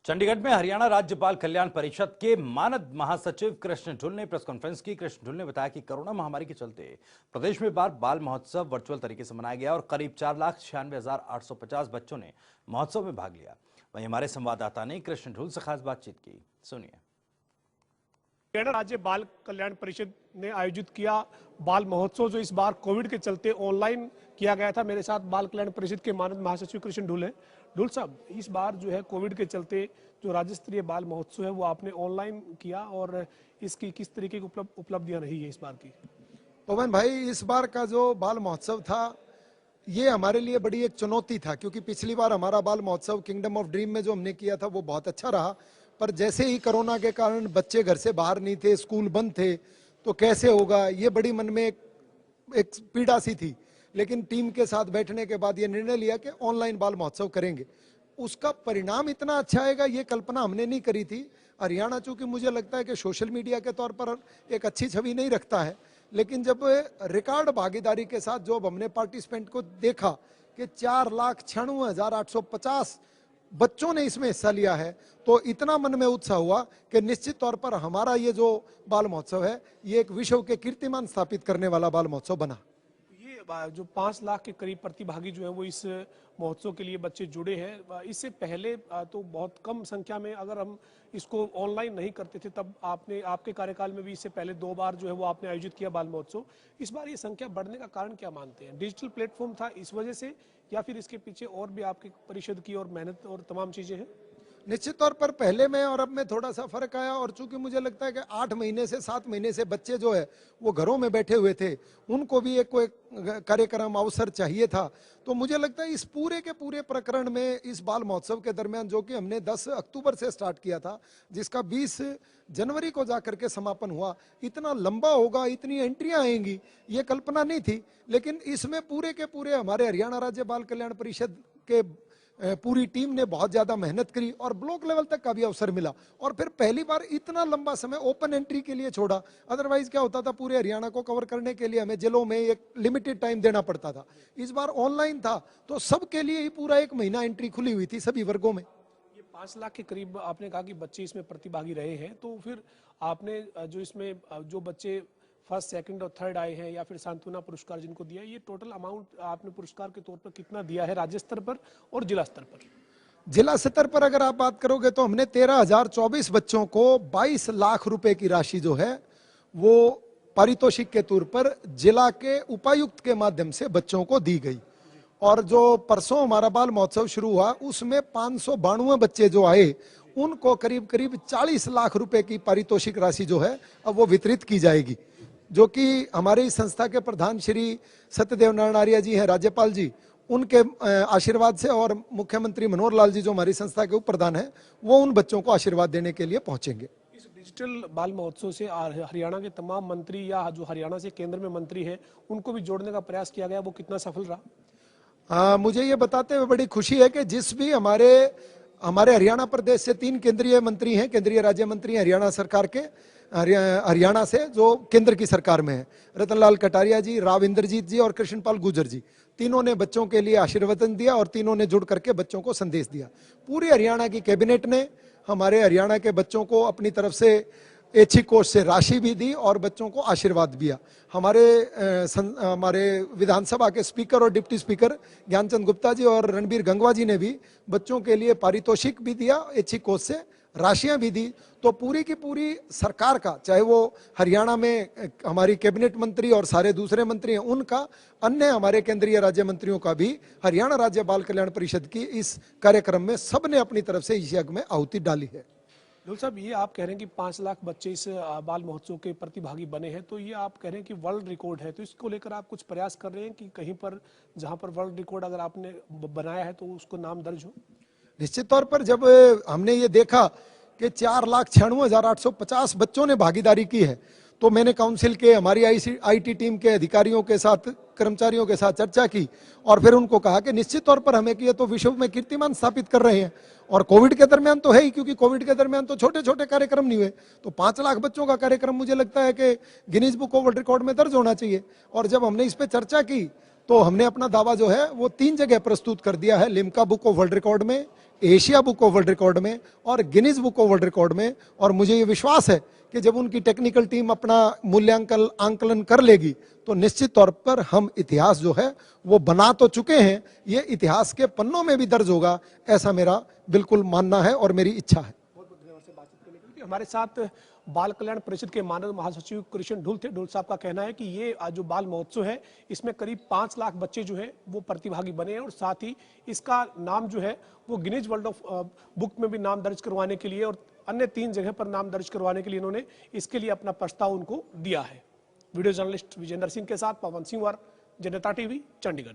चंडीगढ़ में हरियाणा राज्य बाल कल्याण परिषद के मानद महासचिव कृष्ण ढुल ने प्रेस कॉन्फ्रेंस की। कृष्ण ढुल ने बताया कि कोरोना महामारी के चलते प्रदेश में बाल महोत्सव वर्चुअल तरीके से मनाया गया और करीब 4,96,850 बच्चों ने महोत्सव में भाग लिया। वहीं हमारे संवाददाता ने कृष्ण ढुल से खास बातचीत की, सुनिए। हरियाणा राज्य बाल कल्याण परिषद ने आयोजित किया बाल महोत्सव, जो इस बार कोविड के चलते ऑनलाइन किया गया था। मेरे साथ बाल कल्याण परिषद के मानद महासचिव कृष्ण ढुल हैं। ढुल साहब, इस बार जो है कोविड के चलते जो राज्य स्तरीय बाल महोत्सव है वो आपने ऑनलाइन किया, और इसकी किस तरीके की उपलब्धियां रही है इस बार की? पवन भाई, इस बार का जो बाल महोत्सव था ये हमारे लिए बड़ी एक चुनौती था, क्योंकि पिछली बार हमारा बाल महोत्सव किंगडम ऑफ ड्रीम में जो हमने किया था वो बहुत अच्छा रहा। पर जैसे ही कोरोना के कारण बच्चे घर से बाहर नहीं थे, स्कूल बंद थे, तो कैसे होगा, ये बड़ी मन में एक पीड़ा सी थी। लेकिन टीम के साथ बैठने के बाद ये निर्णय लिया कि ऑनलाइन बाल महोत्सव करेंगे। उसका परिणाम इतना अच्छा आएगा ये कल्पना हमने नहीं करी थी। हरियाणा चूंकि मुझे लगता है कि सोशल मीडिया के तौर पर एक अच्छी छवि नहीं रखता है, लेकिन जब रिकॉर्ड भागीदारी के साथ जो हमने पार्टिसिपेंट को देखा कि 4,96,850 बच्चों ने इसमें हिस्सा लिया है, तो इतना मन में उत्साह हुआ कि निश्चित तौर पर हमारा ये जो बाल महोत्सव है ये एक विश्व के कीर्तिमान स्थापित करने वाला बाल महोत्सव बना। ये जो 5 लाख के करीब प्रतिभागी जो है वो इस महोत्सव के लिए बच्चे जुड़े हैं। इससे पहले तो बहुत कम संख्या में, अगर हम इसको ऑनलाइन नहीं करते थे तब आपके कार्यकाल में भी इससे पहले 2 बार जो है वो आपने आयोजित किया बाल महोत्सव। इस बार ये संख्या बढ़ने का कारण क्या मानते हैं? डिजिटल प्लेटफॉर्म था इस वजह से, या फिर इसके पीछे और भी आपकी परिषद की और मेहनत और तमाम चीजें हैं? निश्चित तौर पर पहले में और अब में थोड़ा सा फर्क आया, और चूंकि मुझे लगता है कि 8 महीने से 7 महीने से बच्चे जो है वो घरों में बैठे हुए थे, उनको भी एक कोई कार्यक्रम अवसर चाहिए था। तो मुझे लगता है इस पूरे के पूरे प्रकरण में इस बाल महोत्सव के दरमियान, जो कि हमने 10 अक्टूबर से स्टार्ट किया था, जिसका 20 जनवरी को जाकर के समापन हुआ, इतना लंबा होगा, इतनी एंट्रियां आएंगी ये कल्पना नहीं थी। लेकिन इसमें पूरे के पूरे हमारे हरियाणा राज्य बाल कल्याण परिषद के पूरी टीम ने बहुत ज्यादा मेहनत करी और ब्लॉक लेवल तक का भी अवसर मिला, और फिर पहली बार इतना लंबा समय ओपन एंट्री के लिए छोड़ा। अदरवाइज क्या होता था, पूरे हरियाणा को कवर करने के लिए हमें जिलों में एक लिमिटेड टाइम देना पड़ता था। इस बार ऑनलाइन था तो सबके लिए ही पूरा 1 महीना एंट्री खुली हुई थी सभी वर्गों में। ये 5 लाख के करीब आपने कहा कि बच्चे इसमें प्रतिभागी रहे हैं, तो फिर आपने जो इसमें जो बच्चे फर्स्ट, सेकंड और थर्ड आए हैं, या फिर सांत्वना पुरस्कार जिनको दिया, ये टोटल अमाउंट आपने पुरस्कार के तौर पर कितना दिया है राज्य स्तर पर और जिला स्तर पर? जिला स्तर पर अगर आप बात करोगे तो हमने 13,024 बच्चों को 22 लाख रुपए की राशि जो है वो पारितोषिक के तौर पर जिला के उपायुक्त के माध्यम से बच्चों को दी गई। और जो परसों हमारा बाल महोत्सव शुरू हुआ उसमें 592 बच्चे जो आए उनको करीब करीब 40 लाख रुपए की पारितोषिक राशि जो है अब वो वितरित की जाएगी, जो कि हमारे इस संस्था के प्रधान श्री सत्यदेव नारायण आर्य जी हैं, राज्यपाल जी, उनके आशीर्वाद से, और मुख्यमंत्री मनोहर लाल जी जो हमारी संस्था के उप प्रधान हैं, वो उन बच्चों को आशीर्वाद देने के लिए पहुंचेंगे। इस डिजिटल बाल महोत्सव से हरियाणा के तमाम मंत्री या जो हरियाणा से केंद्र में मंत्री हैं उनको भी जोड़ने का प्रयास किया गया, वो कितना सफल रहा? मुझे ये बताते हुए बड़ी खुशी है कि जिस भी हमारे हरियाणा प्रदेश से 3 केंद्रीय मंत्री हैं, केंद्रीय राज्य मंत्री हैं हरियाणा सरकार के, हरियाणा से जो केंद्र की सरकार में है, रतनलाल कटारिया जी, राव इंद्रजीत जी और कृष्णपाल गुर्जर जी, तीनों ने बच्चों के लिए आशीर्वादन दिया और तीनों ने जुड़ करके बच्चों को संदेश दिया। पूरी हरियाणा की कैबिनेट ने हमारे हरियाणा के बच्चों को अपनी तरफ से ऐच्छिक कोष से राशि भी दी और बच्चों को आशीर्वाद भी दिया। हमारे विधानसभा के स्पीकर और डिप्टी स्पीकर ज्ञानचंद गुप्ता जी और रणबीर गंगवा जी ने भी बच्चों के लिए पारितोषिक भी दिया, ऐच्छिक कोष से राशियां भी दी। तो पूरी की पूरी सरकार का, चाहे वो हरियाणा में हमारी कैबिनेट मंत्री और सारे दूसरे मंत्री हैं उनका, अन्य हमारे केंद्रीय राज्य मंत्रियों का भी, हरियाणा राज्य बाल कल्याण परिषद की इस कार्यक्रम में सबने अपनी तरफ से इस यज्ञ में आहुति डाली है। ढुल साहब, ये आप कह रहे हैं कि 5 लाख बच्चे इस बाल महोत्सव के प्रतिभागी बने हैं, तो ये आप कह रहे हैं कि वर्ल्ड रिकॉर्ड है, तो इसको लेकर आप कुछ प्रयास कर रहे हैं कि कहीं पर जहां पर वर्ल्ड रिकॉर्ड अगर आपने बनाया है तो उसको नाम दर्ज हो? निश्चित तौर पर जब हमने ये देखा कि 4,96,850 बच्चों ने भागीदारी की है, तो मैंने काउंसिल के, हमारी आईटी टीम के अधिकारियों के साथ, कर्मचारियों के साथ चर्चा की और फिर उनको कहा कि निश्चित तौर पर हमें कि ये तो विश्व में कीर्तिमान स्थापित कर रहे हैं, और कोविड के दरमियान तो है ही, क्योंकि कोविड के दरमियान तो छोटे छोटे कार्यक्रम नहीं हुए, तो 5 लाख बच्चों का कार्यक्रम मुझे लगता है कि Guinness book of world record में दर्ज होना चाहिए। और जब हमने इस पर चर्चा की तो हमने अपना दावा जो है वो 3 जगह प्रस्तुत कर दिया है, Limca book of world record में, Asia book of world record में और Guinness book of world record में। और मुझे ये विश्वास है कि जब उनकी टेक्निकल टीम अपना मूल्यांकन आंकलन कर लेगी तो निश्चित तौर पर हम इतिहास जो है वो बना तो चुके हैं, ये इतिहास के पन्नों में भी दर्ज होगा, ऐसा मेरा बिल्कुल मानना है और मेरी इच्छा है। हमारे साथ बाल कल्याण परिषद के मानद महासचिव कृष्ण ढुल थे। ढुल साहब का कहना है कि ये जो बाल महोत्सव है इसमें करीब 5 लाख बच्चे जो है वो प्रतिभागी बने हैं और साथ ही इसका नाम जो है वो गिनीज वर्ल्ड ऑफ बुक में भी नाम दर्ज करवाने के लिए और अन्य 3 जगह पर नाम दर्ज करवाने के लिए इन्होंने इसके लिए अपना प्रस्ताव उनको दिया है। वीडियो जर्नलिस्ट विजेंद्र सिंह के साथ पवन सिंह, जनता टीवी, चंडीगढ़।